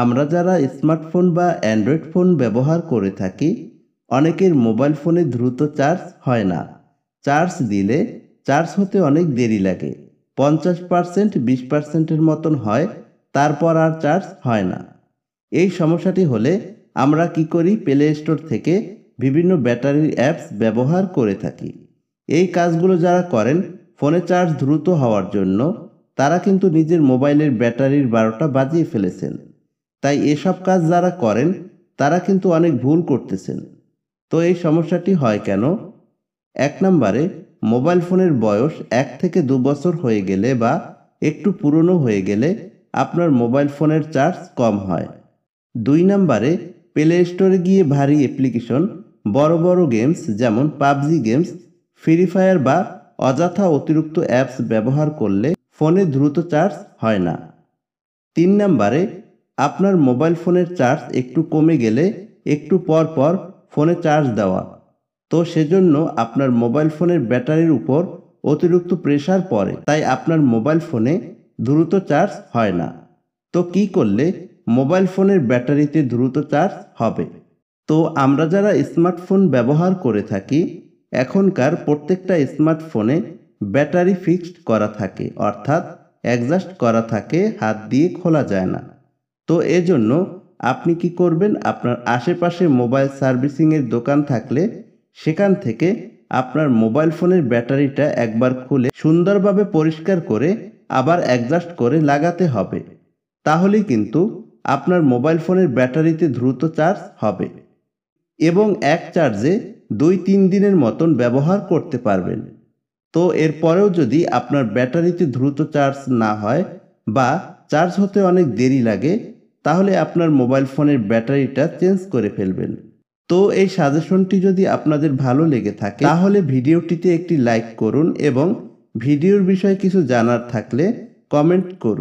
আমরা যারা স্মার্টফোন বা অ্যান্ড্রয়েড ফোন ব্যবহার করে থাকি, অনেকের মোবাইল ফোনে দ্রুত চার্জ হয় না। চার্জ দিলে চার্জ হতে অনেক দেরি লাগে, 50%, 20%-এর মতন হয়, তারপর আর চার্জ হয় না। এই সমস্যাটি হলে আমরা কি করি, প্লে স্টোর থেকে বিভিন্ন ব্যাটারির অ্যাপস ব্যবহার করে থাকি। এই কাজগুলো যারা করেন ফোনে চার্জ দ্রুত হওয়ার জন্য, তারা কিন্তু নিজের মোবাইলের ব্যাটারির 12টা বাজিয়ে ফেলেছেন। তাই এসব কাজ যারা করেন তারা কিন্তু অনেক ভুল করতেছেন। তো এই সমস্যাটি হয় কেন? 1 নম্বরে, মোবাইল ফোনের বয়স 1 থেকে 2 বছর হয়ে গেলে বা একটু পুরনো হয়ে গেলে আপনার মোবাইল ফোনের চার্জ কম হয়। 2 নম্বরে, প্লে স্টোরে গিয়ে ভারী অ্যাপ্লিকেশন, বড় বড় গেমস যেমন পাবজি গেমস, ফ্রি ফায়ার বা অযথা অতিরিক্ত অ্যাপস ব্যবহার করলে ফোনে দ্রুত চার্জ হয় না। 3 নম্বরে, আপনার মোবাইল ফোনের চার্জ একটু কমে গেলে একটু পর পর ফোনে চার্জ দেওয়া, তো সেজন্য আপনার মোবাইল ফোনের ব্যাটারির উপর অতিরিক্ত প্রেসার পড়ে, তাই আপনার মোবাইল ফোনে দ্রুত চার্জ হয় না। তো কি করলে মোবাইল ফোনের ব্যাটারিতে দ্রুত চার্জ হবে? তো আমরা যারা স্মার্টফোন ব্যবহার করে থাকি, এখনকার প্রত্যেকটা স্মার্টফোনে ব্যাটারি ফিক্সড করা থাকে, অর্থাৎ অ্যাডজাস্ট করা থাকে, হাত দিয়ে খোলা যায় না। তো এজন্য আপনি কি করবেন, আপনার আশেপাশে মোবাইল সার্ভিসিংয়ের দোকান থাকলে সেখান থেকে আপনার মোবাইল ফোনের ব্যাটারিটা একবার খুলে সুন্দরভাবে পরিষ্কার করে আবার অ্যাডজাস্ট করে লাগাতে হবে। তাহলেই কিন্তু আপনার মোবাইল ফোনের ব্যাটারিতে দ্রুত চার্জ হবে এবং এক চার্জে 2-3 দিনের মতন ব্যবহার করতে পারবেন। তো এরপরেও যদি আপনার ব্যাটারিতে দ্রুত চার্জ না হয় বা চার্জ হতে অনেক দেরি লাগে, তাহলে আপনার মোবাইল ফোনের ব্যাটারিটা চেঞ্জ করে ফেলবেন। তো এই সাজেশনটি যদি আপনাদের ভালো লেগে থাকে তাহলে ভিডিওটিতে একটি লাইক করুন এবং ভিডিওর বিষয়ে কিছু জানার থাকলে কমেন্ট করুন।